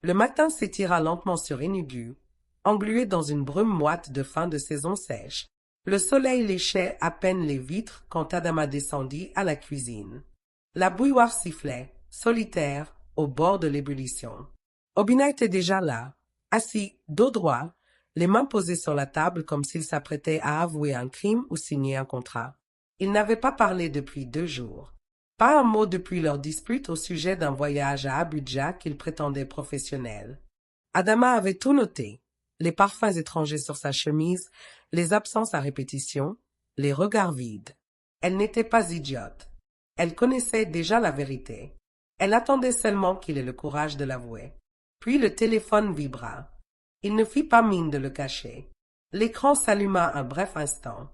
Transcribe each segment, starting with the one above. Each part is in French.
Le matin s'étira lentement sur Enugu, englué dans une brume moite de fin de saison sèche. Le soleil léchait à peine les vitres quand Adama descendit à la cuisine. La bouilloire sifflait, solitaire, au bord de l'ébullition. Obina était déjà là, assis, dos droit, les mains posées sur la table comme s'il s'apprêtait à avouer un crime ou signer un contrat. Il n'avait pas parlé depuis 2 jours. Pas un mot depuis leur dispute au sujet d'un voyage à Abuja qu'il prétendait professionnel. Adama avait tout noté, les parfums étrangers sur sa chemise, les absences à répétition, les regards vides. Elle n'était pas idiote. Elle connaissait déjà la vérité. Elle attendait seulement qu'il ait le courage de l'avouer. Puis le téléphone vibra. Il ne fit pas mine de le cacher. L'écran s'alluma un bref instant.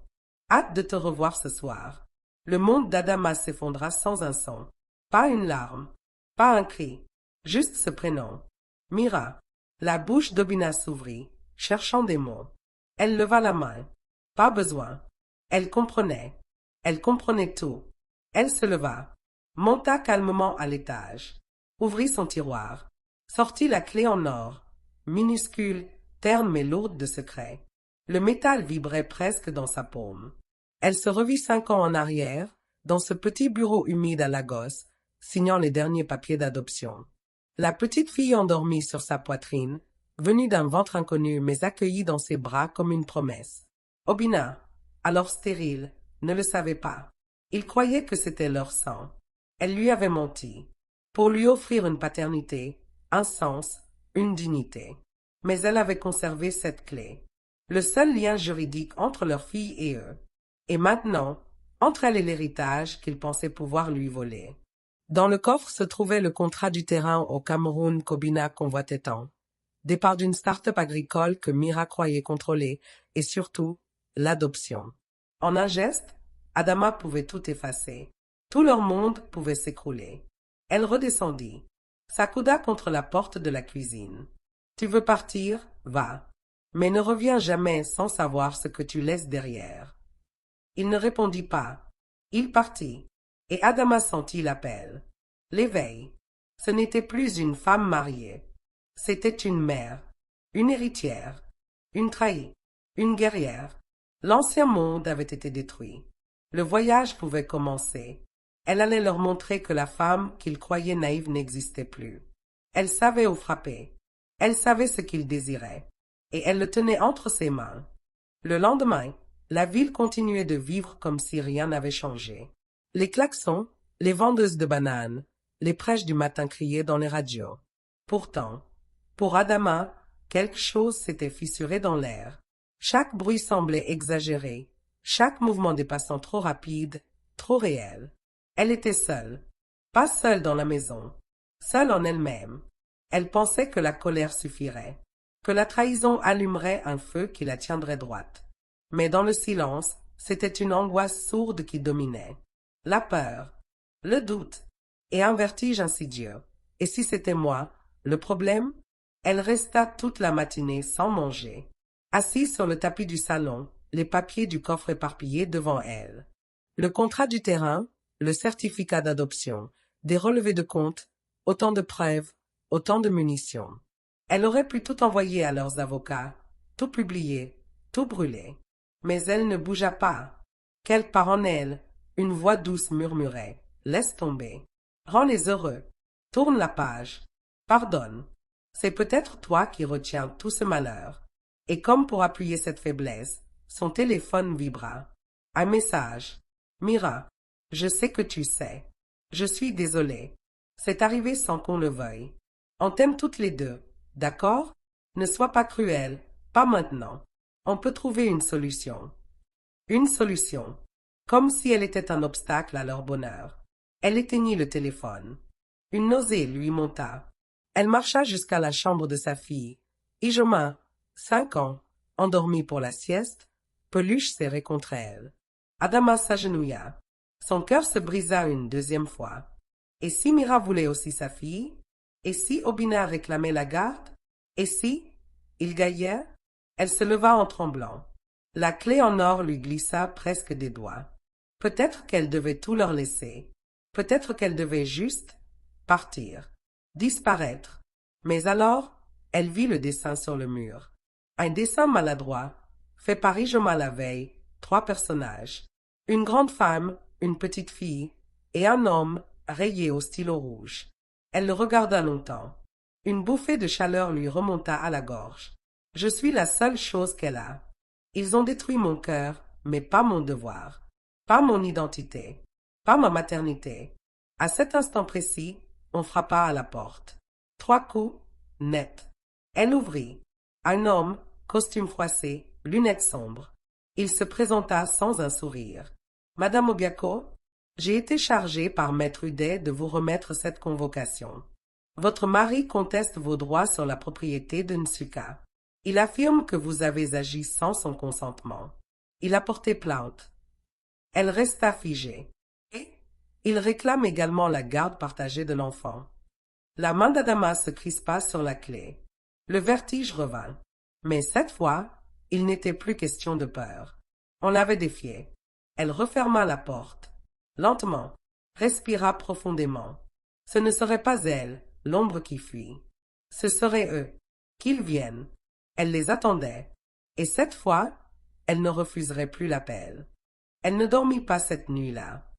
Hâte de te revoir ce soir. Le monde d'Adama s'effondra sans un son. Pas une larme, pas un cri, juste ce prénom. Mira. La bouche d'Obina s'ouvrit, cherchant des mots. Elle leva la main. Pas besoin. Elle comprenait. Elle comprenait tout. Elle se leva, monta calmement à l'étage, ouvrit son tiroir, sortit la clé en or, minuscule, terne mais lourde de secrets. Le métal vibrait presque dans sa paume. Elle se revit 5 ans en arrière, dans ce petit bureau humide à Lagos, signant les derniers papiers d'adoption. La petite fille endormie sur sa poitrine, venue d'un ventre inconnu mais accueillie dans ses bras comme une promesse. Obina, alors stérile, ne le savait pas. Il croyait que c'était leur sang. Elle lui avait menti, pour lui offrir une paternité, un sens, une dignité. Mais elle avait conservé cette clé, le seul lien juridique entre leur fille et eux. Et maintenant, entre elle et l'héritage qu'il pensait pouvoir lui voler. Dans le coffre se trouvait le contrat du terrain au Cameroun qu'Obina convoitait tant. Départ d'une start-up agricole que Mira croyait contrôler, et surtout, l'adoption. En un geste, Adama pouvait tout effacer. Tout leur monde pouvait s'écrouler. Elle redescendit, s'accouda contre la porte de la cuisine. Tu veux partir? Va. Mais ne reviens jamais sans savoir ce que tu laisses derrière. Il ne répondit pas. Il partit. Et Adama sentit l'appel. L'éveil. Ce n'était plus une femme mariée. C'était une mère, une héritière, une trahie, une guerrière. L'ancien monde avait été détruit. Le voyage pouvait commencer. Elle allait leur montrer que la femme qu'ils croyaient naïve n'existait plus. Elle savait où frapper. Elle savait ce qu'ils désiraient. Et elle le tenait entre ses mains. Le lendemain, la ville continuait de vivre comme si rien n'avait changé. Les klaxons, les vendeuses de bananes, les prêches du matin criaient dans les radios. Pourtant, pour Adama, quelque chose s'était fissuré dans l'air. Chaque bruit semblait exagéré, chaque mouvement des passants trop rapide, trop réel. Elle était seule, pas seule dans la maison, seule en elle-même. Elle pensait que la colère suffirait, que la trahison allumerait un feu qui la tiendrait droite. Mais dans le silence, c'était une angoisse sourde qui dominait. La peur, le doute, et un vertige insidieux. Et si c'était moi, le problème? Elle resta toute la matinée sans manger, assise sur le tapis du salon, les papiers du coffre éparpillés devant elle. Le contrat du terrain, le certificat d'adoption, des relevés de compte, autant de preuves, autant de munitions. Elle aurait pu tout envoyer à leurs avocats, tout publier, tout brûler. Mais elle ne bougea pas. Quelque part en elle, une voix douce murmurait « Laisse tomber. Rends-les heureux. Tourne la page. Pardonne. C'est peut-être toi qui retiens tout ce malheur. » Et comme pour appuyer cette faiblesse, son téléphone vibra. Un message. « Mira, je sais que tu sais. Je suis désolée. C'est arrivé sans qu'on le veuille. On t'aime toutes les deux, d'accord? Ne sois pas cruelle, pas maintenant. On peut trouver une solution. » Une solution. Comme si elle était un obstacle à leur bonheur. Elle éteignit le téléphone. Une nausée lui monta. Elle marcha jusqu'à la chambre de sa fille. Ijoma, 5 ans, endormie pour la sieste, peluche serrée contre elle. Adama s'agenouilla. Son cœur se brisa une deuxième fois. Et si Mira voulait aussi sa fille? Et si Obina réclamait la garde? Et si? Il gaillait? Elle se leva en tremblant. La clé en or lui glissa presque des doigts. Peut-être qu'elle devait tout leur laisser. Peut-être qu'elle devait juste partir, disparaître. Mais alors, elle vit le dessin sur le mur. Un dessin maladroit, fait pareillement la veille, 3 personnages. Une grande femme, une petite fille, et un homme rayé au stylo rouge. Elle le regarda longtemps. Une bouffée de chaleur lui remonta à la gorge. Je suis la seule chose qu'elle a. Ils ont détruit mon cœur, mais pas mon devoir, pas mon identité, pas ma maternité. À cet instant précis, on frappa à la porte. 3 coups, net. Elle ouvrit. Un homme, costume froissé, lunettes sombres. Il se présenta sans un sourire. Madame Obiako, j'ai été chargé par Maître Udet de vous remettre cette convocation. Votre mari conteste vos droits sur la propriété de Nsuka. Il affirme que vous avez agi sans son consentement. Il a porté plainte. Elle resta figée. Et il réclame également la garde partagée de l'enfant. La main d'Adama se crispa sur la clé. Le vertige revint. Mais cette fois, il n'était plus question de peur. On l'avait défiée. Elle referma la porte. Lentement, respira profondément. Ce ne serait pas elle, l'ombre qui fuit. Ce seraient eux. Qu'ils viennent. Elle les attendait. Et cette fois, elle ne refuserait plus l'appel. Elle ne dormit pas cette nuit-là.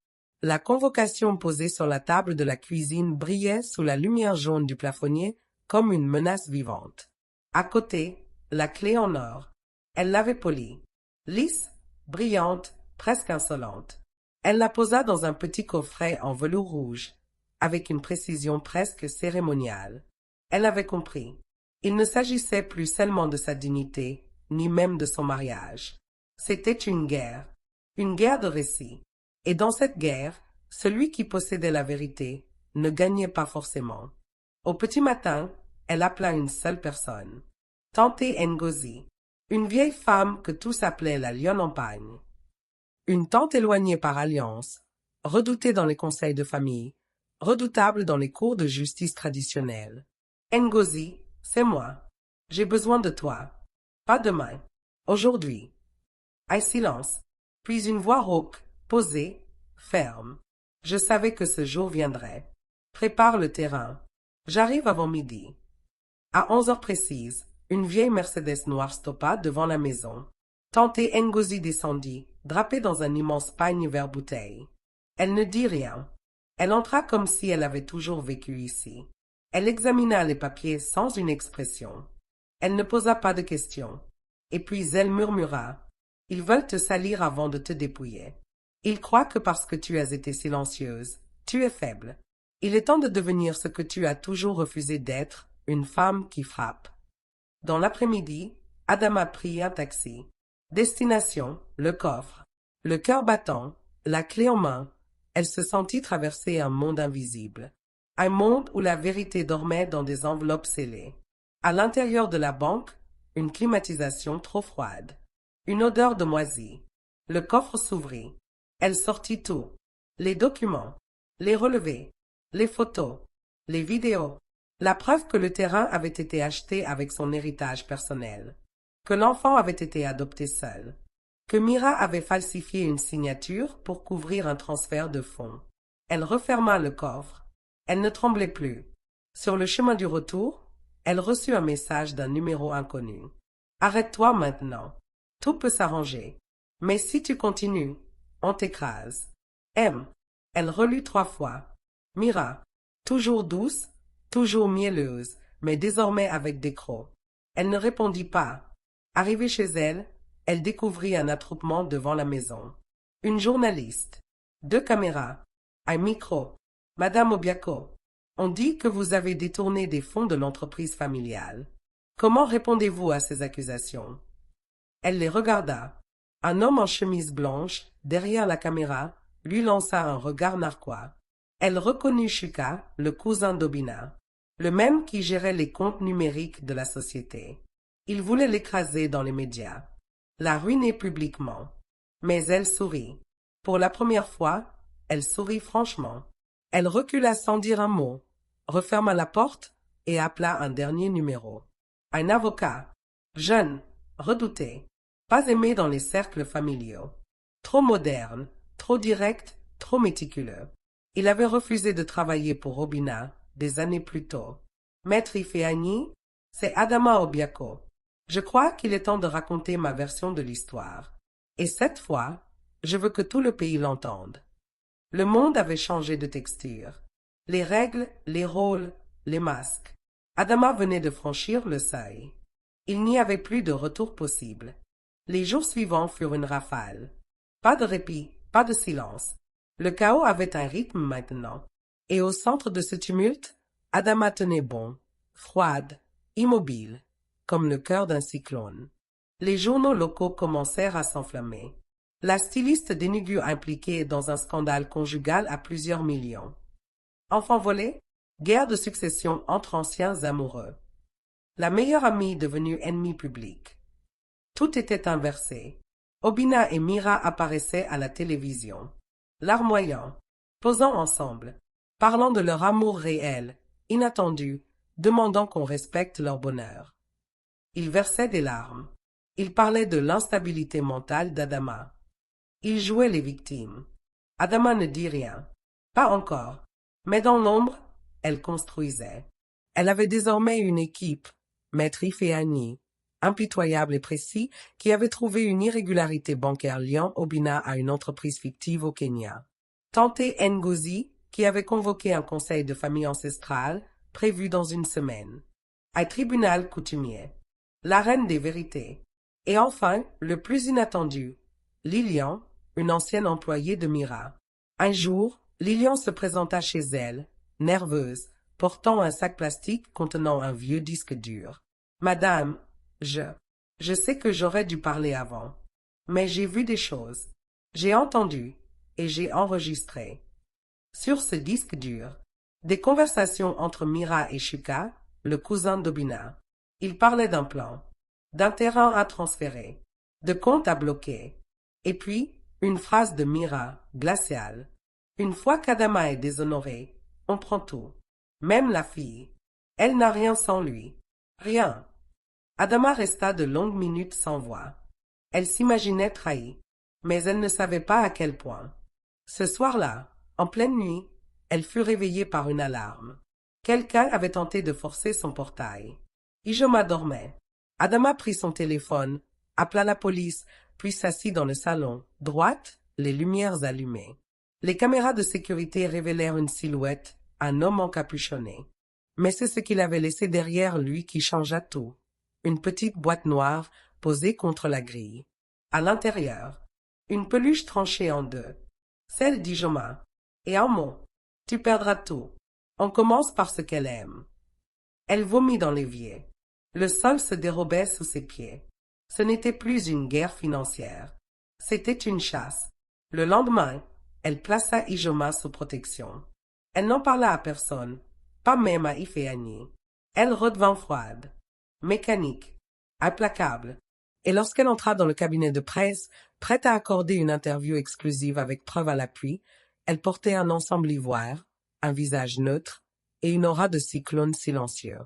La convocation posée sur la table de la cuisine brillait sous la lumière jaune du plafonnier comme une menace vivante. À côté, la clé en or. Elle l'avait polie. Lisse, brillante, presque insolente. Elle la posa dans un petit coffret en velours rouge, avec une précision presque cérémoniale. Elle avait compris. Il ne s'agissait plus seulement de sa dignité, ni même de son mariage. C'était une guerre de récit. Et dans cette guerre, celui qui possédait la vérité ne gagnait pas forcément. Au petit matin, elle appela une seule personne. Tante Ngozi, une vieille femme que tous appelaient la lionne en pagne. Une tante éloignée par alliance, redoutée dans les conseils de famille, redoutable dans les cours de justice traditionnelles. Ngozi, c'est moi. J'ai besoin de toi. Pas demain. Aujourd'hui. Un silence, puis une voix rauque, posée, ferme. Je savais que ce jour viendrait. Prépare le terrain. J'arrive avant midi. À 11 heures précises, une vieille Mercedes noire stoppa devant la maison. Tante Ngozi descendit, drapée dans un immense pagne vert bouteille. Elle ne dit rien. Elle entra comme si elle avait toujours vécu ici. Elle examina les papiers sans une expression. Elle ne posa pas de questions. Et puis elle murmura. Ils veulent te salir avant de te dépouiller. Ils croient que parce que tu as été silencieuse, tu es faible. Il est temps de devenir ce que tu as toujours refusé d'être, une femme qui frappe. Dans l'après-midi, Adama prit un taxi. Destination, le coffre. Le cœur battant, la clé en main, elle se sentit traverser un monde invisible. Un monde où la vérité dormait dans des enveloppes scellées. À l'intérieur de la banque, une climatisation trop froide. Une odeur de moisi. Le coffre s'ouvrit. Elle sortit tout. Les documents, les relevés, les photos, les vidéos. La preuve que le terrain avait été acheté avec son héritage personnel. Que l'enfant avait été adopté seul. Que Mira avait falsifié une signature pour couvrir un transfert de fonds. Elle referma le coffre. Elle ne tremblait plus. Sur le chemin du retour, elle reçut un message d'un numéro inconnu. Arrête-toi maintenant. Tout peut s'arranger. Mais si tu continues, on t'écrase. M. Elle relut 3 fois. Mira. Toujours douce, toujours mielleuse, mais désormais avec des crocs. Elle ne répondit pas. Arrivée chez elle, elle découvrit un attroupement devant la maison. Une journaliste. 2 caméras. Un micro. Madame Obiako. On dit que vous avez détourné des fonds de l'entreprise familiale. Comment répondez-vous à ces accusations? Elle les regarda. Un homme en chemise blanche, derrière la caméra, lui lança un regard narquois. Elle reconnut Shuka, le cousin d'Obina, le même qui gérait les comptes numériques de la société. Il voulait l'écraser dans les médias, la ruiner publiquement. Mais elle sourit. Pour la première fois, elle sourit franchement. Elle recula sans dire un mot, referma la porte et appela un dernier numéro. Un avocat, jeune, redouté, pas aimé dans les cercles familiaux. Trop moderne, trop direct, trop méticuleux. Il avait refusé de travailler pour Robina des années plus tôt. Maître Ifeanyi, c'est Adama Obiako. Je crois qu'il est temps de raconter ma version de l'histoire. Et cette fois, je veux que tout le pays l'entende. Le monde avait changé de texture. Les règles, les rôles, les masques. Adama venait de franchir le seuil. Il n'y avait plus de retour possible. Les jours suivants furent une rafale. Pas de répit, pas de silence. Le chaos avait un rythme maintenant. Et au centre de ce tumulte, Adama tenait bon, froide, immobile, comme le cœur d'un cyclone. Les journaux locaux commencèrent à s'enflammer. La styliste d'Enugu impliquée dans un scandale conjugal à plusieurs millions. Enfant volé, guerre de succession entre anciens amoureux. La meilleure amie devenue ennemie publique. Tout était inversé. Obinna et Mira apparaissaient à la télévision, larmoyant, posant ensemble, parlant de leur amour réel, inattendu, demandant qu'on respecte leur bonheur. Ils versaient des larmes. Ils parlaient de l'instabilité mentale d'Adama. Ils jouaient les victimes. Adama ne dit rien. Pas encore. Mais dans l'ombre, elle construisait. Elle avait désormais une équipe, Maître Ifeanyi, impitoyable et précis, qui avait trouvé une irrégularité bancaire liant Obinna à une entreprise fictive au Kenya. Tante Ngozi, qui avait convoqué un conseil de famille ancestrale, prévu dans une semaine. Un tribunal coutumier. La reine des vérités. Et enfin, le plus inattendu, Lilian, une ancienne employée de Mira. Un jour, Lilian se présenta chez elle, nerveuse, portant un sac plastique contenant un vieux disque dur. « Madame, je sais que j'aurais dû parler avant, mais j'ai vu des choses, j'ai entendu et j'ai enregistré. Sur ce disque dur, des conversations entre Mira et Shuka, le cousin d'Obinna. Ils parlaient d'un plan, d'un terrain à transférer, de comptes à bloquer, et puis une phrase de Mira, glaciale. Une fois qu'Adama est déshonoré, on prend tout, même la fille. Elle n'a rien sans lui. Rien. Adama resta de longues minutes sans voix. Elle s'imaginait trahie, mais elle ne savait pas à quel point. Ce soir-là, en pleine nuit, elle fut réveillée par une alarme. Quelqu'un avait tenté de forcer son portail. Ijoma dormait. Adama prit son téléphone, appela la police, puis s'assit dans le salon, droite, les lumières allumées. Les caméras de sécurité révélèrent une silhouette, un homme encapuchonné. Mais c'est ce qu'il avait laissé derrière lui qui changea tout. Une petite boîte noire posée contre la grille. À l'intérieur, une peluche tranchée en deux. Celle d'Ijoma. Et un mot. Tu perdras tout. On commence par ce qu'elle aime. Elle vomit dans l'évier. Le sol se dérobait sous ses pieds. Ce n'était plus une guerre financière. C'était une chasse. Le lendemain, elle plaça Ijoma sous protection. Elle n'en parla à personne, pas même à Ifeanyi. Elle redevint froide, mécanique, implacable. Et lorsqu'elle entra dans le cabinet de presse, prête à accorder une interview exclusive avec preuve à l'appui, elle portait un ensemble ivoire, un visage neutre et une aura de cyclone silencieux.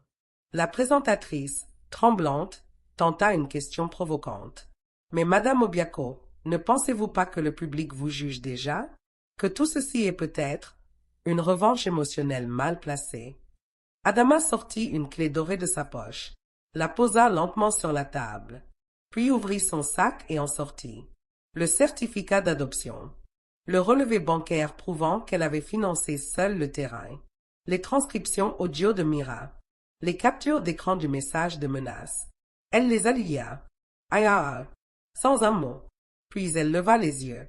La présentatrice, tremblante, tenta une question provocante. « Mais Madame Obiako, ne pensez-vous pas que le public vous juge déjà? Que tout ceci est peut-être une revanche émotionnelle mal placée ?» Adama sortit une clé dorée de sa poche, la posa lentement sur la table, puis ouvrit son sac et en sortit. Le certificat d'adoption, le relevé bancaire prouvant qu'elle avait financé seule le terrain, les transcriptions audio de Mira, les captures d'écran du message de menace. Elle les alia, sans un mot, puis elle leva les yeux,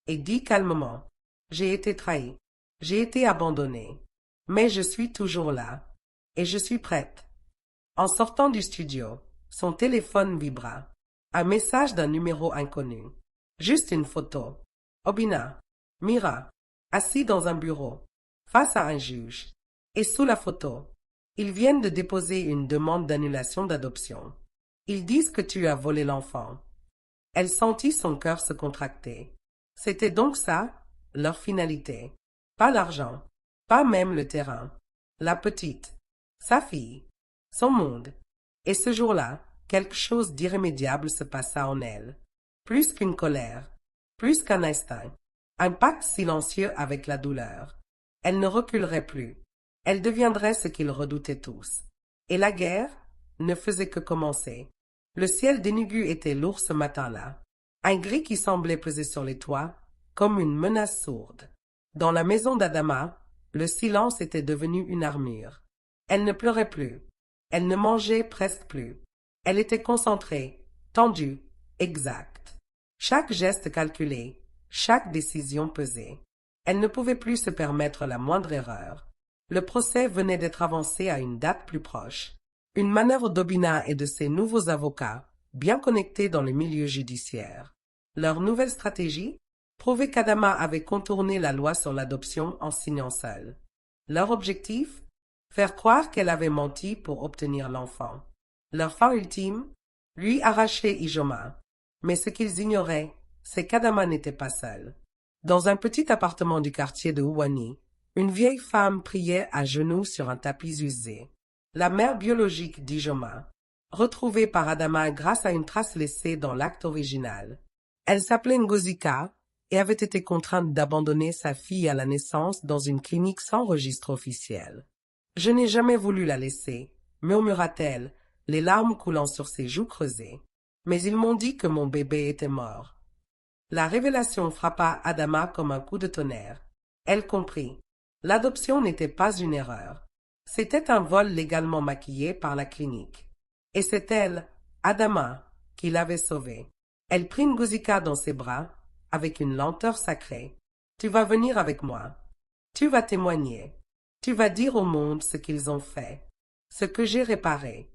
et dit calmement, « J'ai été trahie, j'ai été abandonnée, mais je suis toujours là, et je suis prête. » En sortant du studio, son téléphone vibra. Un message d'un numéro inconnu. Juste une photo. Obinna, Mira, assis dans un bureau, face à un juge. Et sous la photo, ils viennent de déposer une demande d'annulation d'adoption. Ils disent que tu as volé l'enfant. Elle sentit son cœur se contracter. C'était donc ça, leur finalité. Pas l'argent, pas même le terrain. La petite, sa fille, son monde. Et ce jour-là, quelque chose d'irrémédiable se passa en elle. Plus qu'une colère, plus qu'un instinct. Un pacte silencieux avec la douleur. Elle ne reculerait plus. Elle deviendrait ce qu'ils redoutaient tous. Et la guerre ne faisait que commencer. Le ciel d'Enugu était lourd ce matin-là. Un gris qui semblait peser sur les toits, comme une menace sourde. Dans la maison d'Adama, le silence était devenu une armure. Elle ne pleurait plus. Elle ne mangeait presque plus. Elle était concentrée, tendue, exacte. Chaque geste calculé, chaque décision pesée. Elle ne pouvait plus se permettre la moindre erreur. Le procès venait d'être avancé à une date plus proche. Une manœuvre d'Obina et de ses nouveaux avocats, bien connectés dans le milieu judiciaire. Leur nouvelle stratégie prouvait qu'Adama avait contourné la loi sur l'adoption en signant seule. Leur objectif? Faire croire qu'elle avait menti pour obtenir l'enfant. Leur fin ultime? Lui arracher Ijoma. Mais ce qu'ils ignoraient, c'est qu'Adama n'était pas seul. Dans un petit appartement du quartier de Ouani, une vieille femme priait à genoux sur un tapis usé. La mère biologique d'Ijoma, retrouvée par Adama grâce à une trace laissée dans l'acte original. Elle s'appelait Ngozika et avait été contrainte d'abandonner sa fille à la naissance dans une clinique sans registre officiel. « Je n'ai jamais voulu la laisser », murmura-t-elle, les larmes coulant sur ses joues creusées. « Mais ils m'ont dit que mon bébé était mort. » La révélation frappa Adama comme un coup de tonnerre. Elle comprit. L'adoption n'était pas une erreur. C'était un vol légalement maquillé par la clinique. Et c'est elle, Adama, qui l'avait sauvée. Elle prit Ngozika dans ses bras, avec une lenteur sacrée. « Tu vas venir avec moi. Tu vas témoigner. Tu vas dire au monde ce qu'ils ont fait, ce que j'ai réparé. »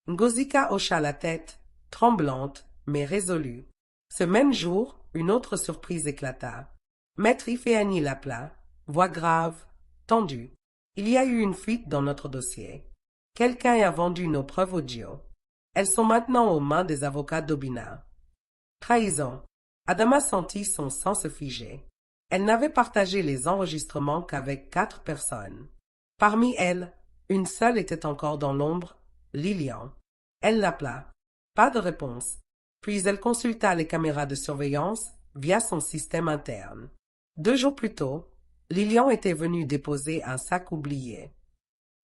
Ngozika hocha la tête, tremblante, mais résolue. Ce même jour, une autre surprise éclata. Maître Ifeanyi l'appela, voix grave, tendue. « Il y a eu une fuite dans notre dossier. Quelqu'un a vendu nos preuves audio. Elles sont maintenant aux mains des avocats d'Obina. » Trahison. Adama sentit son sang se figer. Elle n'avait partagé les enregistrements qu'avec 4 personnes. Parmi elles, une seule était encore dans l'ombre, Lilian. Elle l'appela. Pas de réponse. Puis elle consulta les caméras de surveillance via son système interne. 2 jours plus tôt, Lilian était venue déposer un sac oublié.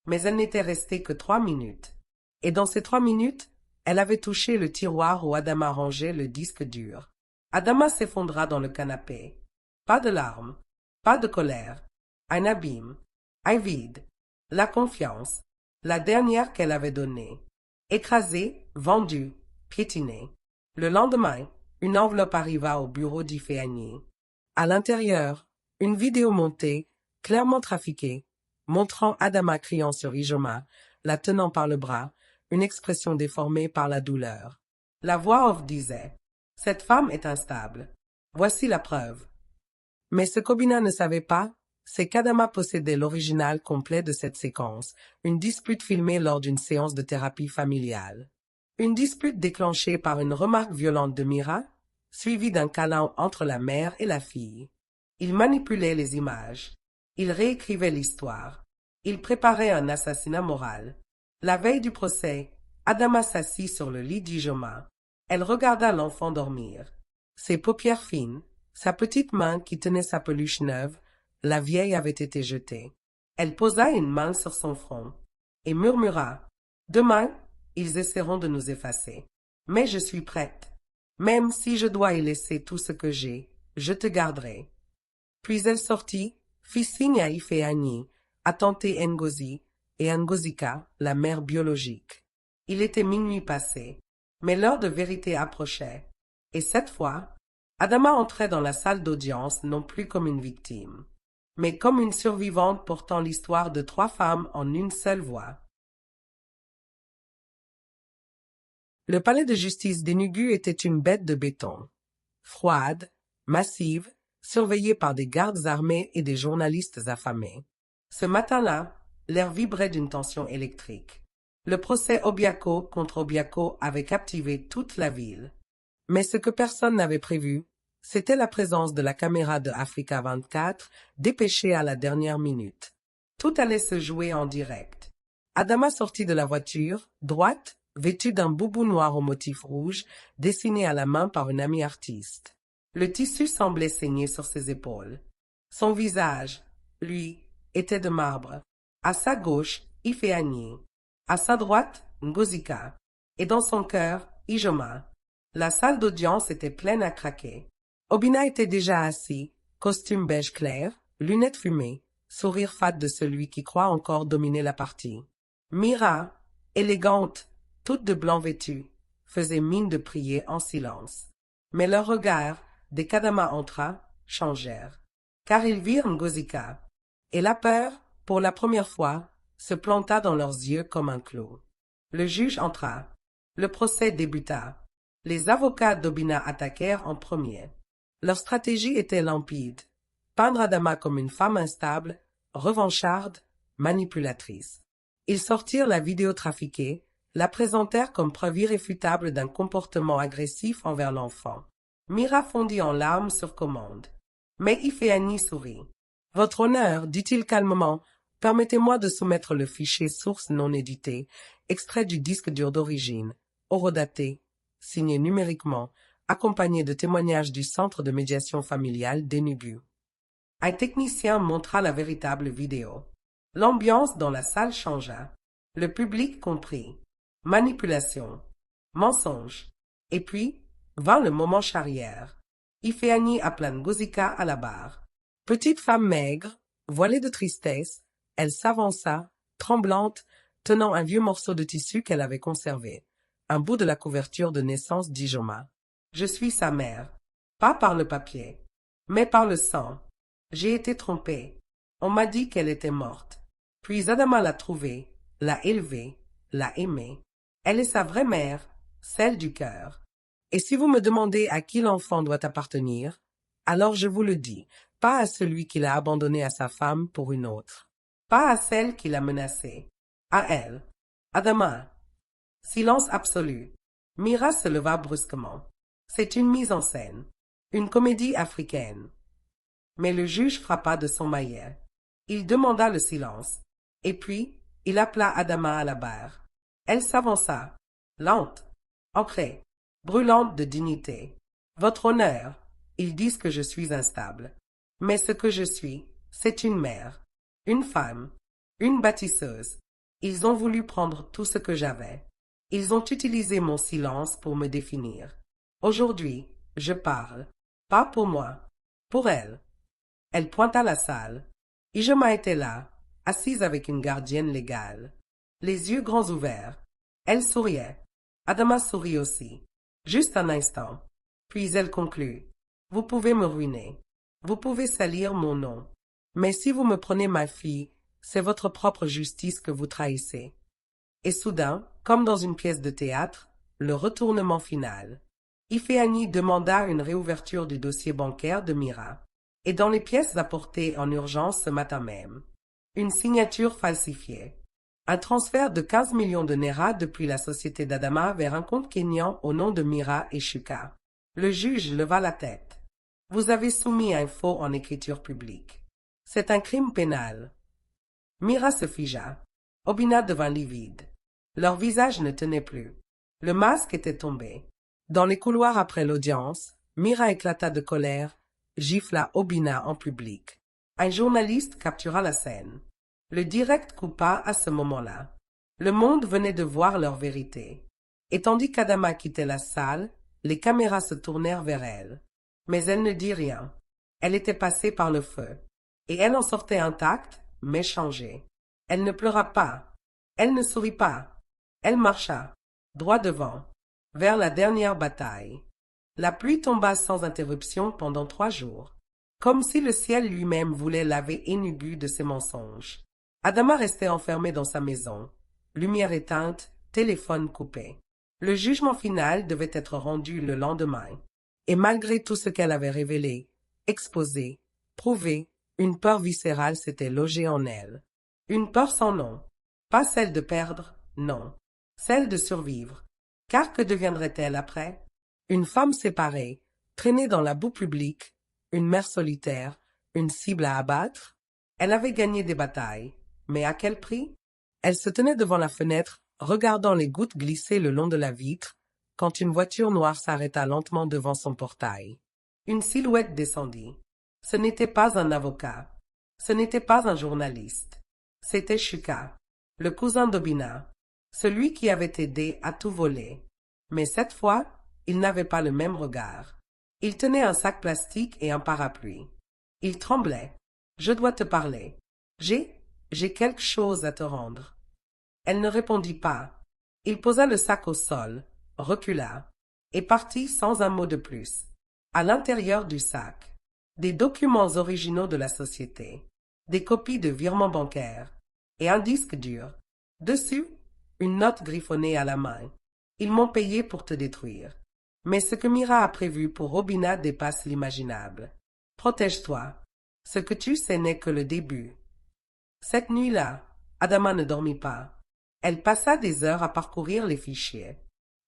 Mais elle n'était restée que 3 minutes. Et dans ces 3 minutes, elle avait touché le tiroir où Adama rangeait le disque dur. Adama s'effondra dans le canapé. Pas de larmes, pas de colère. Un abîme, un vide. La confiance, la dernière qu'elle avait donnée. Écrasée, vendue, piétinée. Le lendemain, une enveloppe arriva au bureau d'Ifeanyi. À l'intérieur, une vidéo montée, clairement trafiquée, montrant Adama criant sur Ijoma, la tenant par le bras, une expression déformée par la douleur. La voix off disait « Cette femme est instable. Voici la preuve. » Mais ce qu'Obina ne savait pas, c'est qu'Adama possédait l'original complet de cette séquence, une dispute filmée lors d'une séance de thérapie familiale. Une dispute déclenchée par une remarque violente de Mira, suivie d'un câlin entre la mère et la fille. Il manipulait les images. Il réécrivait l'histoire. Il préparait un assassinat moral. La veille du procès, Adama s'assit sur le lit d'Ijoma. Elle regarda l'enfant dormir. Ses paupières fines, sa petite main qui tenait sa peluche neuve, la vieille avait été jetée. Elle posa une main sur son front et murmura « Demain, ils essaieront de nous effacer. Mais je suis prête. Même si je dois y laisser tout ce que j'ai, je te garderai. » Puis elle sortit, fit signe à Ifeanyi, à tante Ngozi et à Ngozika, la mère biologique. Il était minuit passé, mais l'heure de vérité approchait. Et cette fois, Adama entrait dans la salle d'audience non plus comme une victime, mais comme une survivante portant l'histoire de 3 femmes en une seule voix. Le palais de justice d'Enugu était une bête de béton. Froide, massive, surveillée par des gardes armés et des journalistes affamés. Ce matin-là, l'air vibrait d'une tension électrique. Le procès Obiako contre Obiako avait captivé toute la ville. Mais ce que personne n'avait prévu, c'était la présence de la caméra de Africa 24, dépêchée à la dernière minute. Tout allait se jouer en direct. Adama sortit de la voiture, droite, vêtue d'un boubou noir au motif rouge, dessiné à la main par une amie artiste. Le tissu semblait saigner sur ses épaules. Son visage, lui, était de marbre. À sa gauche, Ifeanyi. À sa droite, Ngozika. Et dans son cœur, Ijoma. La salle d'audience était pleine à craquer. Obina était déjà assis, costume beige clair, lunettes fumées, sourire fade de celui qui croit encore dominer la partie. Mira, élégante, toute de blanc vêtue, faisait mine de prier en silence. Mais leurs regards, dès qu'Adama entra, changèrent. Car ils virent Ngozika. Et la peur, pour la première fois, se planta dans leurs yeux comme un clou. Le juge entra. Le procès débuta. Les avocats d'Obina attaquèrent en premier. Leur stratégie était limpide. Peindre Adama comme une femme instable, revancharde, manipulatrice. Ils sortirent la vidéo trafiquée, la présentèrent comme preuve irréfutable d'un comportement agressif envers l'enfant. Mira fondit en larmes sur commande. Mais Ifeanyi sourit. « Votre honneur, dit-il calmement, permettez-moi de soumettre le fichier source non édité, extrait du disque dur d'origine, horodaté, signé numériquement, accompagné de témoignages du Centre de médiation familiale d'Enugu. » Un technicien montra la véritable vidéo. L'ambiance dans la salle changea. Le public comprit. Manipulation. Mensonge. Et puis, vint le moment charrière. Ifeanyi appela Ngozika à la barre. Petite femme maigre, voilée de tristesse, elle s'avança, tremblante, tenant un vieux morceau de tissu qu'elle avait conservé, un bout de la couverture de naissance d'Ijoma. « Je suis sa mère, pas par le papier, mais par le sang. J'ai été trompée. On m'a dit qu'elle était morte. Puis Adama l'a trouvée, l'a élevée, l'a aimée. Elle est sa vraie mère, celle du cœur. Et si vous me demandez à qui l'enfant doit appartenir, alors je vous le dis, pas à celui qui l'a abandonné à sa femme pour une autre. Pas à celle qui l'a menacée. À elle. Adama. » Silence absolu. Mira se leva brusquement. C'est une mise en scène. Une comédie africaine. Mais le juge frappa de son maillet. Il demanda le silence. Et puis, il appela Adama à la barre. Elle s'avança, lente, ancrée, brûlante de dignité. « Votre honneur, ils disent que je suis instable. Mais ce que je suis, c'est une mère, une femme, une bâtisseuse. Ils ont voulu prendre tout ce que j'avais. Ils ont utilisé mon silence pour me définir. Aujourd'hui, je parle, pas pour moi, pour elle. » Elle pointa la salle. Ijoma était là, assise avec une gardienne légale, les yeux grands ouverts. Elle souriait. Adama sourit aussi. Juste un instant. Puis elle conclut. « Vous pouvez me ruiner. Vous pouvez salir mon nom. Mais si vous me prenez ma fille, c'est votre propre justice que vous trahissez. » Et soudain, comme dans une pièce de théâtre, le retournement final. Ifeanyi demanda une réouverture du dossier bancaire de Mira. Et dans les pièces apportées en urgence ce matin même, une signature falsifiée. Un transfert de 15 millions de Naira depuis la société d'Adama vers un compte kényan au nom de Mira et Shuka. Le juge leva la tête. « Vous avez soumis un faux en écriture publique. C'est un crime pénal. » Mira se figea. Obina devint livide. Leur visage ne tenait plus. Le masque était tombé. Dans les couloirs après l'audience, Mira éclata de colère, gifla Obina en public. Un journaliste captura la scène. Le direct coupa à ce moment-là. Le monde venait de voir leur vérité. Et tandis qu'Adama quittait la salle, les caméras se tournèrent vers elle. Mais elle ne dit rien. Elle était passée par le feu. Et elle en sortait intacte, mais changée. Elle ne pleura pas. Elle ne sourit pas. Elle marcha, droit devant, vers la dernière bataille. La pluie tomba sans interruption pendant 3 jours, comme si le ciel lui-même voulait laver Enugu de ses mensonges. Adama restait enfermée dans sa maison, lumière éteinte, téléphone coupé. Le jugement final devait être rendu le lendemain. Et malgré tout ce qu'elle avait révélé, exposé, prouvé, une peur viscérale s'était logée en elle. Une peur sans nom. Pas celle de perdre, non. Celle de survivre. Car que deviendrait-elle après? Une femme séparée, traînée dans la boue publique, une mère solitaire, une cible à abattre? Elle avait gagné des batailles, mais à quel prix? Elle se tenait devant la fenêtre, regardant les gouttes glisser le long de la vitre, quand une voiture noire s'arrêta lentement devant son portail. Une silhouette descendit. Ce n'était pas un avocat. Ce n'était pas un journaliste. C'était Shuka, le cousin d'Obina. celui qui avait aidé à tout voler. Mais cette fois, il n'avait pas le même regard. Il tenait un sac plastique et un parapluie. Il tremblait. Je dois te parler. J'ai quelque chose à te rendre. Elle ne répondit pas. Il posa le sac au sol, recula, et partit sans un mot de plus. À l'intérieur du sac, des documents originaux de la société, des copies de virements bancaires, et un disque dur. Dessus, une note griffonnée à la main. Ils m'ont payé pour te détruire. Mais ce que Mira a prévu pour Robina dépasse l'imaginable. Protège-toi. Ce que tu sais n'est que le début. Cette nuit-là, Adama ne dormit pas. Elle passa des heures à parcourir les fichiers.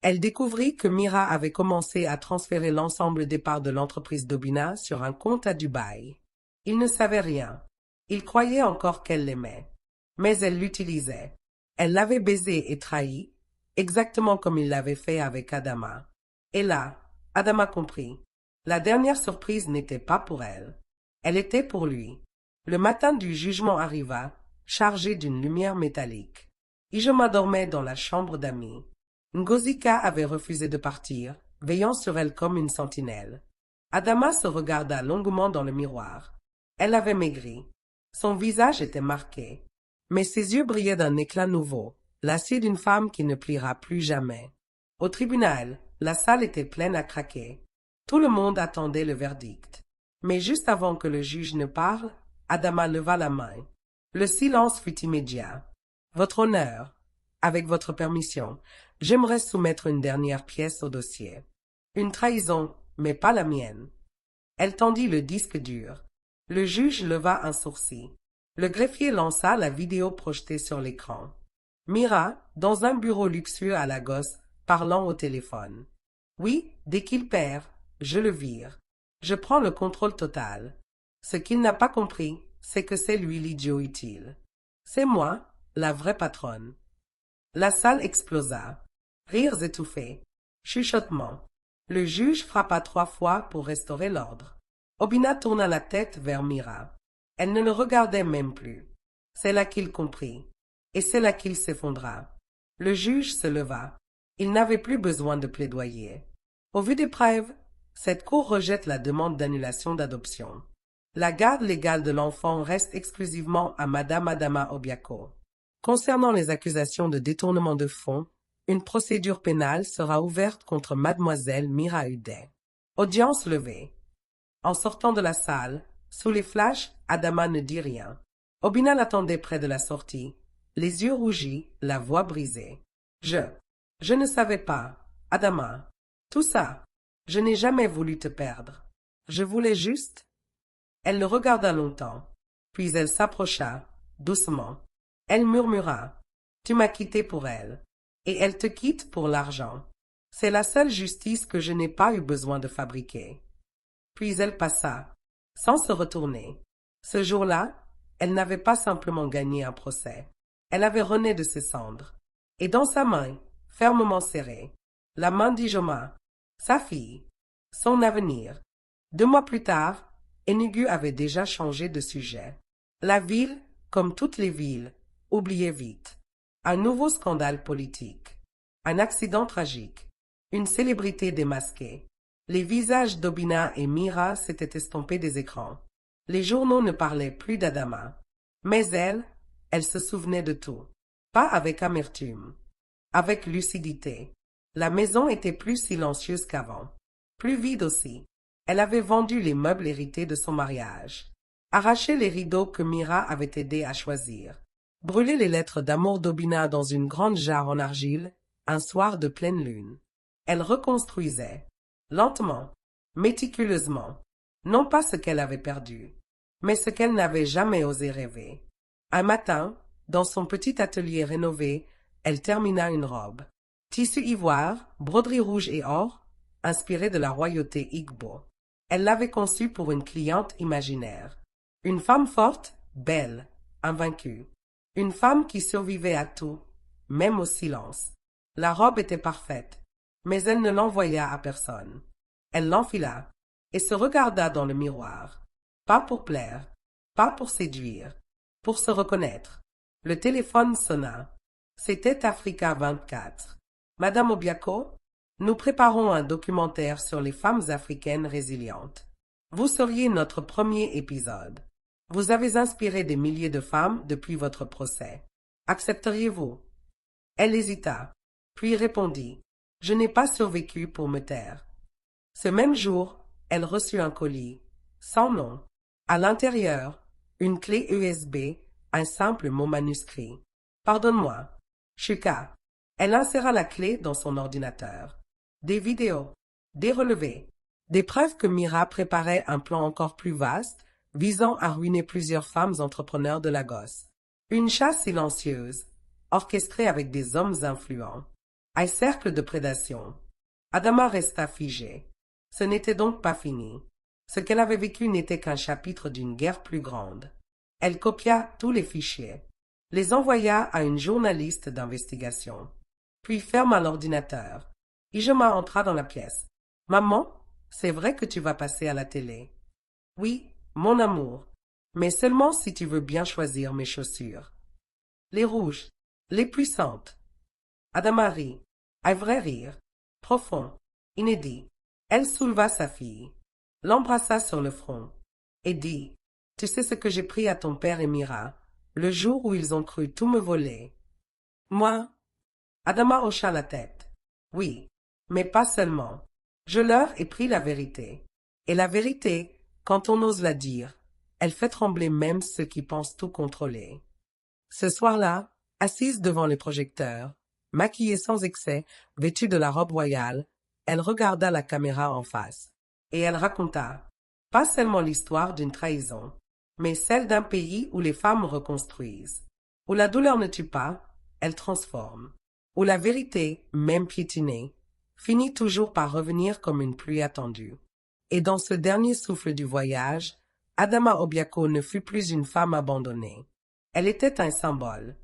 Elle découvrit que Mira avait commencé à transférer l'ensemble des parts de l'entreprise d'Obina sur un compte à Dubaï. Il ne savait rien. Il croyait encore qu'elle l'aimait. Mais elle l'utilisait. Elle l'avait baisé et trahi, exactement comme il l'avait fait avec Adama. Et là, Adama comprit. La dernière surprise n'était pas pour elle. Elle était pour lui. Le matin du jugement arriva, chargé d'une lumière métallique. Ijoma dormait dans la chambre d'Ami. Ngozika avait refusé de partir, veillant sur elle comme une sentinelle. Adama se regarda longuement dans le miroir. Elle avait maigri. Son visage était marqué. Mais ses yeux brillaient d'un éclat nouveau, l'acier d'une femme qui ne pliera plus jamais. Au tribunal, la salle était pleine à craquer. Tout le monde attendait le verdict. Mais juste avant que le juge ne parle, Adama leva la main. Le silence fut immédiat. Votre honneur, avec votre permission, j'aimerais soumettre une dernière pièce au dossier. Une trahison, mais pas la mienne. Elle tendit le disque dur. Le juge leva un sourcil. Le greffier lança la vidéo projetée sur l'écran. Mira, dans un bureau luxueux à Lagos, parlant au téléphone. Oui, dès qu'il perd, je le vire. Je prends le contrôle total. Ce qu'il n'a pas compris, c'est que c'est lui l'idiot utile. C'est moi, la vraie patronne. La salle explosa. Rires étouffés. Chuchotements. Le juge frappa 3 fois pour restaurer l'ordre. Obina tourna la tête vers Mira. Elle ne le regardait même plus. C'est là qu'il comprit. Et c'est là qu'il s'effondra. Le juge se leva. Il n'avait plus besoin de plaidoyer. Au vu des preuves, cette cour rejette la demande d'annulation d'adoption. La garde légale de l'enfant reste exclusivement à Madame Adama Obiako. Concernant les accusations de détournement de fonds, une procédure pénale sera ouverte contre Mademoiselle Mira Uday. Audience levée. En sortant de la salle, sous les flashs, Adama ne dit rien. Obina l'attendait près de la sortie, les yeux rougis, la voix brisée. Je ne savais pas, Adama. Tout ça, je n'ai jamais voulu te perdre. Je voulais juste... Elle le regarda longtemps, puis elle s'approcha, doucement. Elle murmura, tu m'as quitté pour elle, et elle te quitte pour l'argent. C'est la seule justice que je n'ai pas eu besoin de fabriquer. Puis elle passa, sans se retourner. Ce jour-là, elle n'avait pas simplement gagné un procès. Elle avait rené de ses cendres. Et dans sa main, fermement serrée, la main d'Ijoma, sa fille, son avenir. 2 mois plus tard, Enugu avait déjà changé de sujet. La ville, comme toutes les villes, oubliait vite. Un nouveau scandale politique. Un accident tragique. Une célébrité démasquée. Les visages d'Obina et Mira s'étaient estompés des écrans. Les journaux ne parlaient plus d'Adama. Mais elle se souvenait de tout. Pas avec amertume. Avec lucidité. La maison était plus silencieuse qu'avant. Plus vide aussi. Elle avait vendu les meubles hérités de son mariage. Arraché les rideaux que Mira avait aidé à choisir. Brûlé les lettres d'amour d'Obina dans une grande jarre en argile, un soir de pleine lune. Elle reconstruisait. Lentement, méticuleusement, non pas ce qu'elle avait perdu, mais ce qu'elle n'avait jamais osé rêver. Un matin, dans son petit atelier rénové, elle termina une robe. Tissu ivoire, broderie rouge et or, inspirée de la royauté Igbo. Elle l'avait conçue pour une cliente imaginaire. Une femme forte, belle, invaincue. Une femme qui survivait à tout, même au silence. La robe était parfaite, mais elle ne l'envoya à personne. Elle l'enfila et se regarda dans le miroir. Pas pour plaire, pas pour séduire, pour se reconnaître. Le téléphone sonna. C'était Africa 24. Madame Obiako, nous préparons un documentaire sur les femmes africaines résilientes. Vous seriez notre premier épisode. Vous avez inspiré des milliers de femmes depuis votre procès. Accepteriez-vous? Elle hésita, puis répondit. Je n'ai pas survécu pour me taire. Ce même jour, elle reçut un colis, sans nom. À l'intérieur, une clé USB, un simple mot manuscrit. Pardonne-moi. Chuka. Elle inséra la clé dans son ordinateur. Des vidéos, des relevés, des preuves que Mira préparait un plan encore plus vaste, visant à ruiner plusieurs femmes entrepreneurs de Lagos. Une chasse silencieuse, orchestrée avec des hommes influents. Un cercle de prédation. Adama resta figée. Ce n'était donc pas fini. Ce qu'elle avait vécu n'était qu'un chapitre d'une guerre plus grande. Elle copia tous les fichiers, les envoya à une journaliste d'investigation, puis ferma l'ordinateur. Ijoma entra dans la pièce. « Maman, c'est vrai que tu vas passer à la télé. »« Oui, mon amour, mais seulement si tu veux bien choisir mes chaussures. »« Les rouges, les puissantes. » Adama rit, un vrai rire, profond, inédit. Elle souleva sa fille, l'embrassa sur le front, et dit, « Tu sais ce que j'ai pris à ton père et Mira, le jour où ils ont cru tout me voler. » Moi? Adama hocha la tête. Oui, mais pas seulement. Je leur ai pris la vérité. Et la vérité, quand on ose la dire, elle fait trembler même ceux qui pensent tout contrôler. Ce soir-là, assise devant les projecteurs, maquillée sans excès, vêtue de la robe royale, elle regarda la caméra en face. Et elle raconta, pas seulement l'histoire d'une trahison, mais celle d'un pays où les femmes reconstruisent, où la douleur ne tue pas, elle transforme, où la vérité, même piétinée, finit toujours par revenir comme une pluie attendue. Et dans ce dernier souffle du voyage, Adama Obiako ne fut plus une femme abandonnée. Elle était un symbole,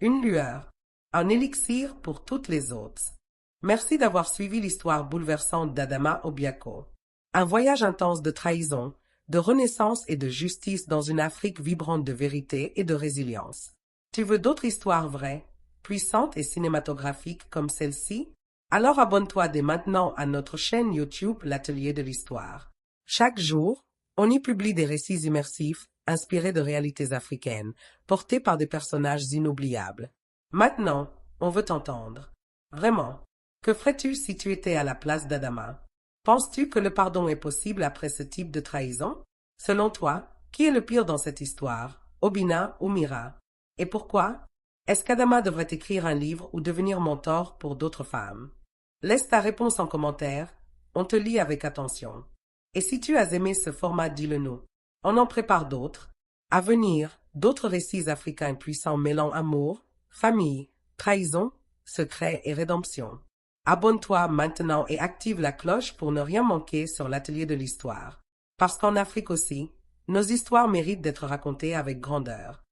une lueur, un élixir pour toutes les autres. Merci d'avoir suivi l'histoire bouleversante d'Adama Obiako. Un voyage intense de trahison, de renaissance et de justice dans une Afrique vibrante de vérité et de résilience. Tu veux d'autres histoires vraies, puissantes et cinématographiques comme celle-ci? Alors abonne-toi dès maintenant à notre chaîne YouTube L'Atelier de l'Histoire. Chaque jour, on y publie des récits immersifs, inspirés de réalités africaines, portés par des personnages inoubliables. Maintenant, on veut t'entendre. Vraiment, que ferais-tu si tu étais à la place d'Adama? Penses-tu que le pardon est possible après ce type de trahison? Selon toi, qui est le pire dans cette histoire, Obinna ou Mira? Et pourquoi? Est-ce qu'Adama devrait écrire un livre ou devenir mentor pour d'autres femmes? Laisse ta réponse en commentaire, on te lit avec attention. Et si tu as aimé ce format, dis-le nous. On en prépare d'autres. À venir, d'autres récits africains puissants mêlant amour, famille, trahison, secret et rédemption. Abonne-toi maintenant et active la cloche pour ne rien manquer sur l'Atelier de l'Histoire. Parce qu'en Afrique aussi, nos histoires méritent d'être racontées avec grandeur.